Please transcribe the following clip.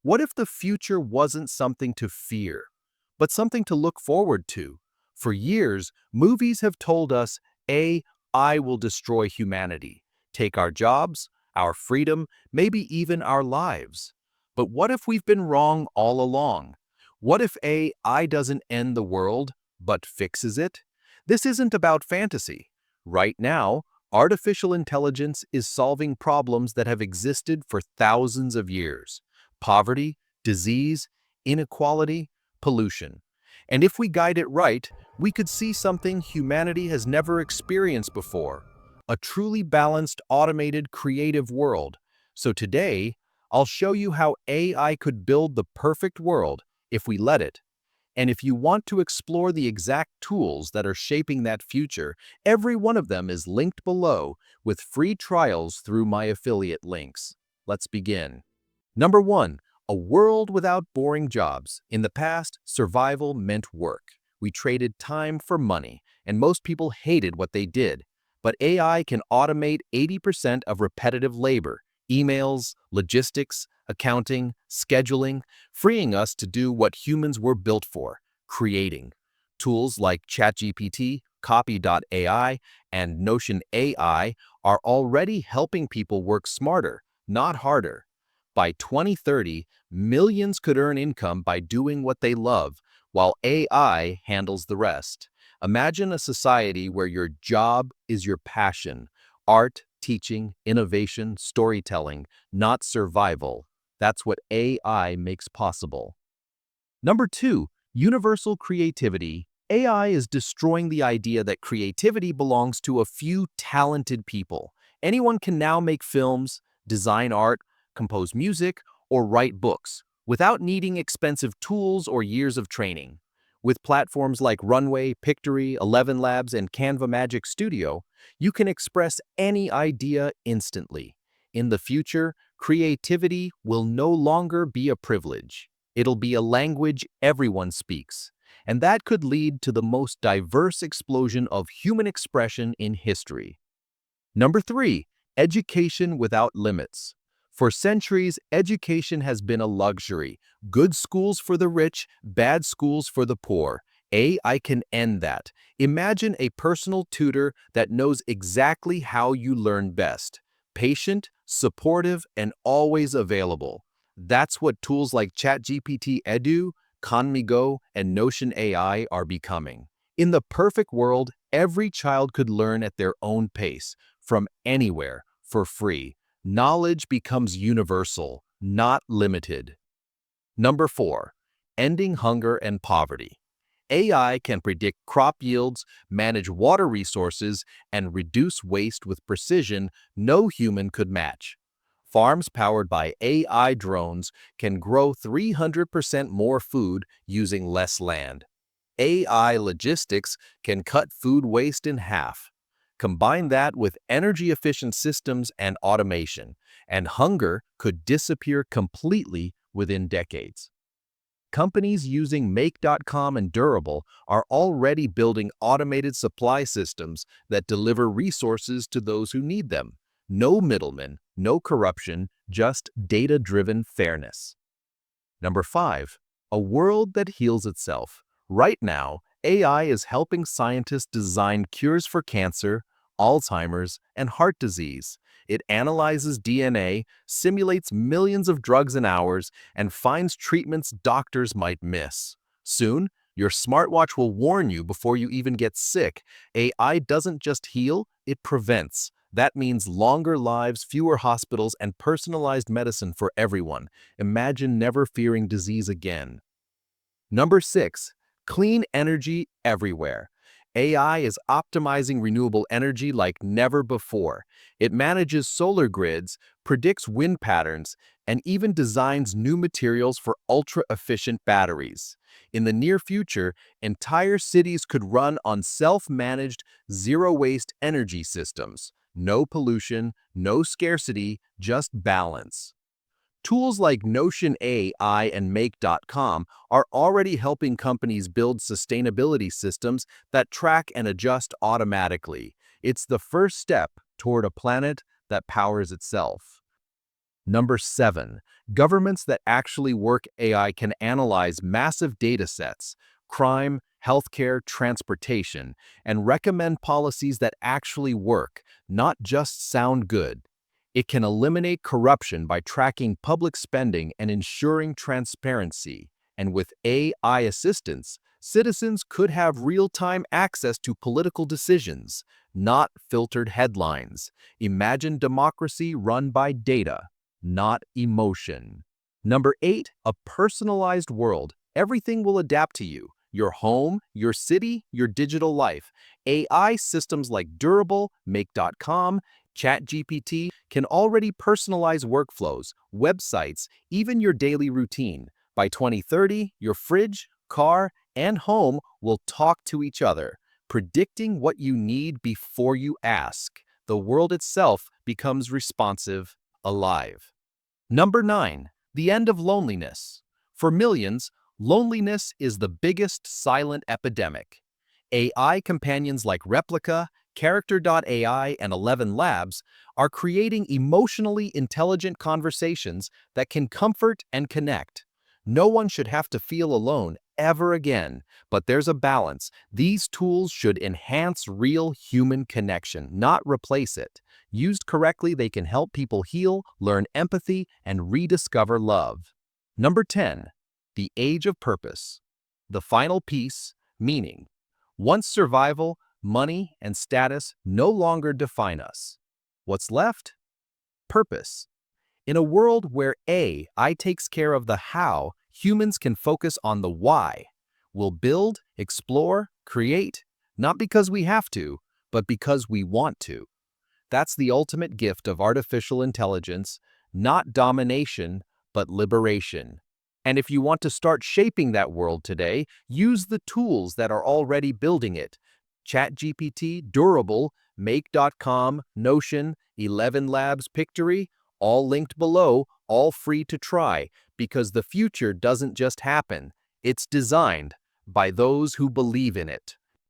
What if the future wasn't something to fear, but something to look forward to? For years, movies have told us AI will destroy humanity, take our jobs, our freedom, maybe even our lives. But what if we've been wrong all along? What if AI doesn't end the world, but fixes it? This isn't about fantasy. Right now, artificial intelligence is solving problems that have existed for thousands of years: poverty, disease, inequality, pollution. And if we guide it right, we could see something humanity has never experienced before: a truly balanced, automated, creative world. So today, I'll show you how AI could build the perfect world if we let it. And if you want to explore the exact tools that are shaping that future, every one of them is linked below with free trials through my affiliate links. Let's begin. Number 1, a world without boring jobs. In the past, survival meant work. We traded time for money, and most people hated what they did. But AI can automate 80% of repetitive labor: emails, logistics, accounting, scheduling, freeing us to do what humans were built for: creating. Tools like ChatGPT, Copy.ai, and Notion AI are already helping people work smarter, not harder. By 2030, millions could earn income by doing what they love, while AI handles the rest. Imagine a society where your job is your passion: art, teaching, innovation, storytelling, not survival. That's what AI makes possible. Number 2, universal creativity. AI is destroying the idea that creativity belongs to a few talented people. Anyone can now make films, design art, compose music, or write books without needing expensive tools or years of training. With platforms like Runway, Pictory, 11 Labs, and Canva Magic Studio, you can express any idea instantly. In the future, creativity will no longer be a privilege. It'll be a language everyone speaks. And that could lead to the most diverse explosion of human expression in history. Number 3, education without limits. For centuries, education has been a luxury: good schools for the rich, bad schools for the poor. AI can end that. Imagine a personal tutor that knows exactly how you learn best: patient, supportive, and always available. That's what tools like ChatGPT Edu, Conmigo, and Notion AI are becoming. In the perfect world, every child could learn at their own pace, from anywhere, for free. Knowledge becomes universal, not limited. Number 4, ending hunger and poverty. AI can predict crop yields, manage water resources, and reduce waste with precision no human could match. Farms powered by AI drones can grow 300% more food using less land. AI logistics can cut food waste in half. Combine that with energy-efficient systems and automation, and hunger could disappear completely within decades. Companies using Make.com and Durable are already building automated supply systems that deliver resources to those who need them. No middlemen, no corruption, just data-driven fairness. Number 5, a world that heals itself. Right now, AI is helping scientists design cures for cancer, Alzheimer's, and heart disease. It analyzes DNA, simulates millions of drugs in hours, and finds treatments doctors might miss. Soon, your smartwatch will warn you before you even get sick. AI doesn't just heal, it prevents. That means longer lives, fewer hospitals, and personalized medicine for everyone. Imagine never fearing disease again. Number 6, clean energy everywhere. AI is optimizing renewable energy like never before. It manages solar grids, predicts wind patterns, and even designs new materials for ultra-efficient batteries. In the near future, entire cities could run on self-managed, zero-waste energy systems. No pollution, no scarcity, just balance. Tools like Notion AI and Make.com are already helping companies build sustainability systems that track and adjust automatically. It's the first step toward a planet that powers itself. Number 7. Governments that actually work AI can analyze massive data sets, crime, healthcare, transportation, and recommend policies that actually work, not just sound good. It can eliminate corruption by tracking public spending and ensuring transparency. And with AI assistance, citizens could have real-time access to political decisions, not filtered headlines. Imagine democracy run by data, not emotion. Number 8, a personalized world. Everything will adapt to you. Your home, your city, your digital life. AI systems like Durable, Make.com, ChatGPT can already personalize workflows, websites, even your daily routine. By 2030, your fridge, car, and home will talk to each other, predicting what you need before you ask. The world itself becomes responsive, alive. Number 9, the end of loneliness. For millions, loneliness is the biggest silent epidemic. AI companions like Replica, Character.ai, and 11 Labs are creating emotionally intelligent conversations that can comfort and connect. No one should have to feel alone ever again, but there's a balance. These tools should enhance real human connection, not replace it. Used correctly, they can help people heal, learn empathy, and rediscover love. Number 10, the age of purpose. The final piece, meaning. Once survival, money, and status no longer define us. What's left? Purpose. In a world where AI takes care of the how, humans can focus on the why. We'll build, explore, create, not because we have to, but because we want to. That's the ultimate gift of artificial intelligence, not domination, but liberation. And if you want to start shaping that world today, use the tools that are already building it. ChatGPT, Durable, Make.com, Notion, 11 Labs, Pictory, all linked below, all free to try, because the future doesn't just happen, it's designed by those who believe in it.